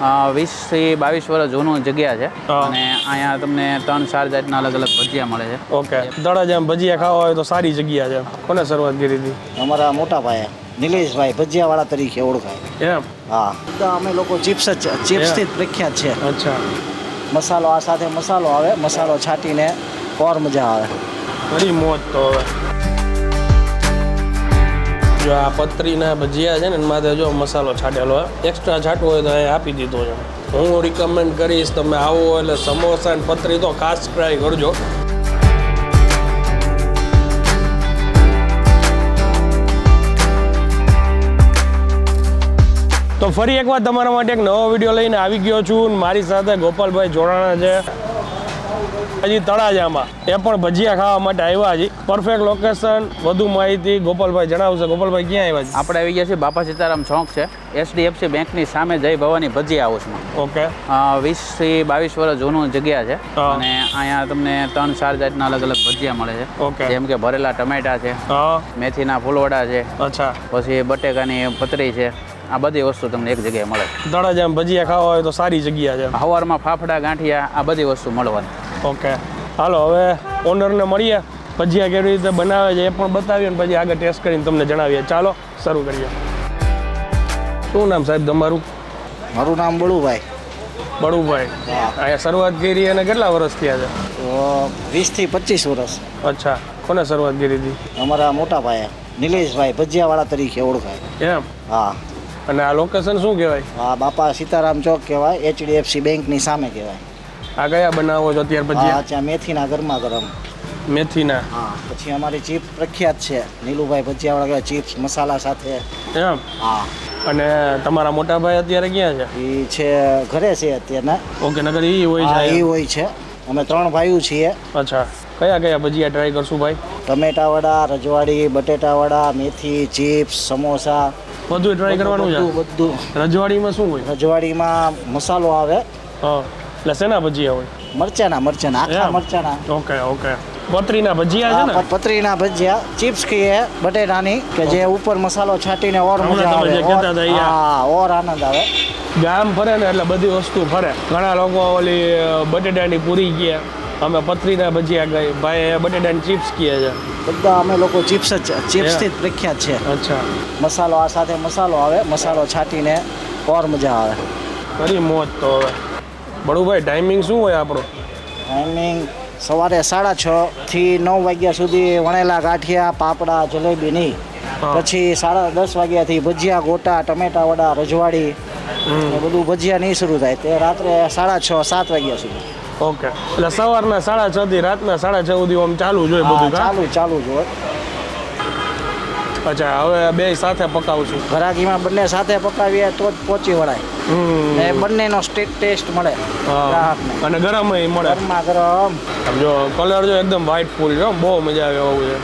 20 થી 22 વર્ષ જૂનું જગ્યા છે અને અહીંયા તમને 3-4 જાતના અલગ અલગ ભજીયા મળે છે. ઓકે, તળાજામાં ભજીયા ખાવા હોય તો સારી જગ્યા છે. કોને શરૂઆત કરી હતી? અમારા મોટા ભાઈ નિલેશભાઈ ભજીયાવાળા તરીકે ઓળખાય. એમ? હા, તો અમે લોકો ચિપ્સથી જ પ્રખ્યાત છે. અચ્છા. મસાલો આ સાથે મસાલો આવે, મસાલો છાંટીને ઓર મજા આવે. ઘણી મોજ. તો હવે જો આ પતરીના ભજીયા છે ને માથે જો મસાલો છાંટેલો એક્સ્ટ્રા છાંટવો હોય તો અહીં આપી દીધો છે. હું રિકમેન્ડ કરીશ તમે આવો એટલે સમોસા અને પતરી તો ખાસ ટ્રાય કરજો. તો ફરી એકવાર તમારા માટે એક નવો વિડીયો લઈને આવી ગયો છું. મારી સાથે ગોપાલભાઈ જોડાણા છે હજી તળાજામાં, એ પણ ભજીયા ખાવા માટે આવ્યા છે. પરફેક્ટ લોકેશન, વધુ માહિતી ગોપાલભાઈ જણાવશે. ગોપાલભાઈ ક્યાં આવ્યા છે? આપણે આવી ગયા છીએ બાપા સીતારામ ચોક છે, HDFC બેંકની સામે જય ભવાની ભજીયા હાઉસમાં. ઓકે. 20 થી 22 વર્ષ જૂનું જગ્યા છે અને અહીંયા તમને 3-4 જાતના અલગ અલગ ભજીયા મળે છે. ઓકે. જેમ કે ભરેલા ટમેટા છે, મેથીના ફૂલવડા છે, અચ્છા, પછી બટેકાની પતરી છે. આ બધી વસ્તુ તમને એક જગ્યાએ મળે. તળાજામાં ભજીયા ખાવા હોય તો સારી જગ્યા છે. સવારમાં ફાફડા ગાંઠિયા આ બધી વસ્તુ મળવાની. ઓકે, હાલો હવે ઓનરને મળીએ, ભજીયા કેવી રીતે બનાવે છે એ પણ બતાવીએ અને પછી આગળ ટેસ્ટ કરીને તમને જણાવીએ. ચાલો શરૂ કરીએ. શું નામ સાહેબ તમારું? મારું નામ બળુભાઈ. બળુભાઈ, અહીંયા શરૂઆત કરી અને કેટલા વર્ષ થયા છે? 20 થી 25 વર્ષ. અચ્છા, કોને શરૂઆત કરી હતી? અમારા મોટા ભાઈ નિલેશભાઈ ભજીયાવાળા તરીકે ઓળખાય. એમ? હા. અને આ લોકેશન શું કહેવાય? હા, બાપા સીતારામ ચોક કહેવાય, HDFC બેંકની સામે કહેવાય. આ કયા બનાવો છો અત્યારે ભજીયા? ત્યાં મેથીના ગરમા ગરમ. મેથીના? હા. પછી અમારી ચિપ્સ પ્રખ્યાત છે, નીલુભાઈ ભજીયાવાળા કહેવાય, ચિપ્સ મસાલા સાથે. એમ? હા. અને તમારા મોટા ભાઈ અત્યારે ક્યાં છે? એ છે ઘરે છે અત્યારના. ઓકે, નગર એ હોય હા, છે? એ હોય છે. અમે 3 ભાઈઓ છીએ. અચ્છા, કયા કયા ભજીયા ટ્રાય કરશું ભાઈ? ટમેટા વડા, રજવાડી, બટેટા વડા, મેથી, ચિપ્સ, સમોસા બધું ટ્રાય કરવાનું છે? બધું. રજવાડીમાં શું હોય? રજવાડીમાં મસાલો આવે. હા, એટલે શેના ભજીયા હોય? મરચાના આખા મરચાના. Okay okay. પતરીના ભજીયા છે ને? પતરીના ભજીયા, ચિપ્સ કહીએ બટેટાની, કે જે ઉપર મસાલો છાંટીને ઓર મજા આવે. હા, ઓર આનંદ આવે. ગામ ફરે ને એટલે બધી વસ્તુ ફરે. ઘણા લોકો ઓલી બટેટાની પૂરી કહે, અમે પતરીના ભજીયા ગઈ, ભાઈ બટેટાની ચિપ્સ કહે છે. બધા અમે લોકો ચિપ્સથી જ પ્રખ્યાત છે. અચ્છા. મસાલો આ સાથે મસાલો આવે, મસાલો છાંટીને ઓર મજા આવે. ઘણી મોજ. તો હવે બળુભાઈ ટાઈમિંગ શું હોય આપણો? ટાઈમિંગ સવારે 6:30 થી 9 વાગ્યા સુધી વણેલા ગાંઠિયા, પાપડા, જલેબી નહીં. પછી 10:30 વાગ્યાથી ભજીયા, ગોટા, ટમેટા વડા, રજવાડી એ બધું ભજીયા નહીં શરૂ થાય તે રાત્રે 6:30-7 વાગ્યા સુધી. ઓકે, એટલે સવારના 6:30 થી રાતના 6:30 સુધી આમ ચાલુ જોઈએ બધું? ચાલુ જ હોય. અચ્છા, હવે બે સાથે પકાવશું? ઘરાકીમાં બંને સાથે પકાવીએ તો જ પહોંચી વળાય. ને બંનેનો ટેસ્ટ મળે ગ્રાહકને. અને ગરમ મળે? ગરમા ગરમ. જો કલર જો એકદમ વ્હાઈટ ફૂલ છે, બહુ મજા આવે એવું છે.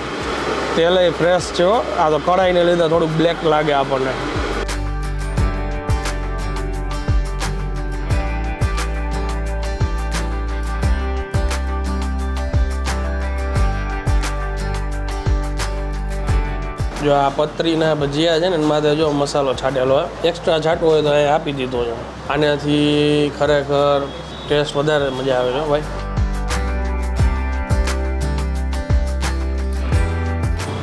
તેલ ફ્રેશ છે. આ તો કઢાઈને લીધે થોડુંક બ્લેક લાગે આપણને. જો આ પતરીના ભજીયા છે ને માથે જો મસાલો છાંટેલો એક્સ્ટ્રા છાંટવો હોય તો અહીં આપી દીધો છે. આનાથી ખરેખર ટેસ્ટ વધારે મજા આવે છે ભાઈ.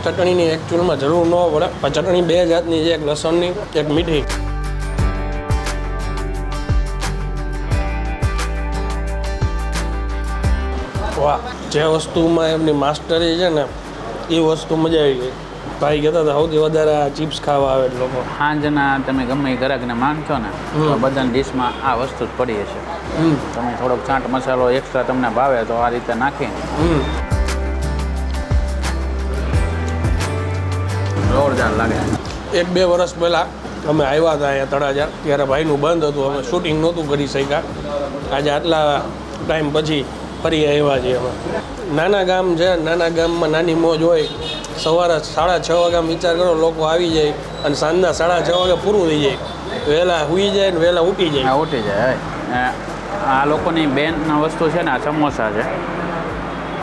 ચટણીની એકચ્યુઅલમાં જરૂર ન પડે, પણ ચટણી 2 જાતની છે, એક લસણની, એક મીઠી. વાહ, જે વસ્તુમાં એમની માસ્ટરી છે ને એ વસ્તુ મજા આવી ગઈ. ભાઈ કહેતા હતા સૌથી વધારે ચિપ્સ ખાવા આવે લોકો. સાંજના તમે ગમે એ ગ્રાહકને માંગશો ને તો બધાની ડિશમાં આ વસ્તુ જ પડી હશે. તમે થોડોક ચાટ મસાલો એક્સ્ટ્રા તમને ભાવે તો આ રીતે નાખીને જોરદાર લાગે. 1-2 વર્ષ પહેલાં અમે આવ્યા હતા અહીંયા તળાજા, ત્યારે ભાઈનું બંધ હતું, અમે શૂટિંગ નહોતું કરી શક્યા. આજે આટલા ટાઈમ પછી ફરી આવ્યા છીએ અમે. નાના ગામ છે, નાના ગામમાં નાની મોજ હોય. સવારે 6:30 વાગ્યા વિચાર કરો, લોકો આવી જાય અને સાંજના 6:30 વાગે પૂરું થઈ જાય. વહેલા સૂઈ જાય ને વહેલા ઉઠી જાય. ઉઠી જાય. આ લોકોની બેનના વસ્તુ છે ને આ સમોસા છે.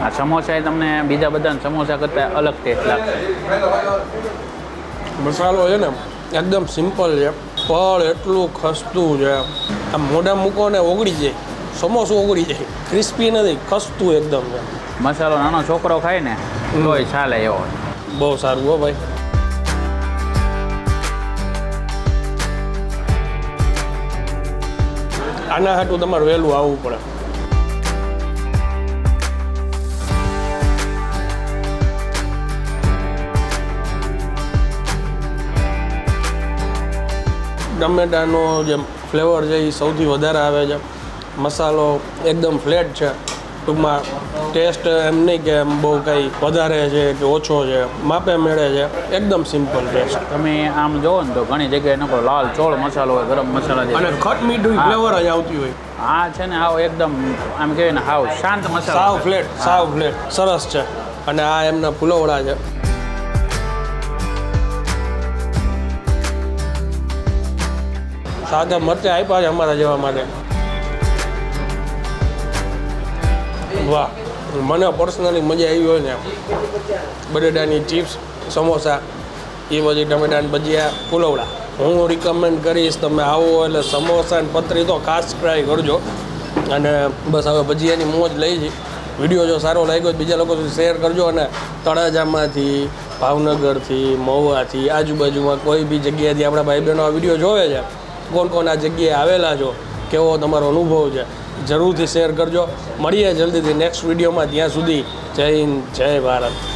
આ સમોસા તમને બીજા બધા સમોસા કરતાં અલગ ટેસ્ટ લાગશે. મસાલો છે ને એકદમ સિમ્પલ છે, પણ એટલું ખસ્તું છે. આમ મોઢા મૂકો ને ઓગળી જાય, સમોસું ઓગળી જાય, ક્રિસ્પી નથી, ખસતું એકદમ છે. મસાલો નાનો છોકરો ખાય ને તોય ચાલે એવો. બહુ સારું હો ભાઈ. આના હાટું તમારે વહેલું આવવું પડે. ટમેટાનો જે ફ્લેવર છે એ સૌથી વધારે આવે છે. મસાલો એકદમ ફ્લેટ છે. ટૂંકમાં ટેસ્ટ એમ નહીં કે એમ બહુ કંઈ વધારે છે કે ઓછો છે, માપે મેળે છે, એકદમ સિમ્પલ ટેસ્ટ. તમે આમ જોવો ને તો ઘણી જગ્યાએ નકો લાલ ચોળ મસાલો હોય, ગરમ મસાલા અને જે ખટ મીઠું ફ્લેવર જ આવતી હોય. આ છે ને હાવ એકદમ આમ કહેવાય ને હાવ શાંત મસાલો સાવ ફ્લેટ, સાવ ફ્લેટ, સરસ છે. અને આ એમના ફુલવડા છે. સાદા મરચાં આપ્યા છે અમારા જેવા માટે. વાહ, મને પર્સનલી મજા આવી હોય ને બટેટાની ચિપ્સ, સમોસા, એ પછી ટમેટાની ભજીયા, ફુલવડા, હું રિકમેન્ડ કરીશ તમે આવો એટલે સમોસા અને પતરી તો ખાસ ટ્રાય કરજો. અને બસ હવે ભજીયાની મોજ લઈ જઈ. વિડીયો જો સારો લાગ્યો તો બીજા લોકો સુધી શેર કરજો. અને તળાજામાંથી, ભાવનગરથી, મહુવાથી, આજુબાજુમાં કોઈ બી જગ્યાએથી આપણા ભાઈ બહેનો આ વિડીયો જોવે છે, કોણ કોણ આ જગ્યાએ આવેલા છો, કેવો તમારો અનુભવ છે, જરૂરથી શેર કરજો. મળીએ જલ્દીથી નેક્સ્ટ વિડીયોમાં. ત્યાં સુધી જય હિન્દ, જય ભારત.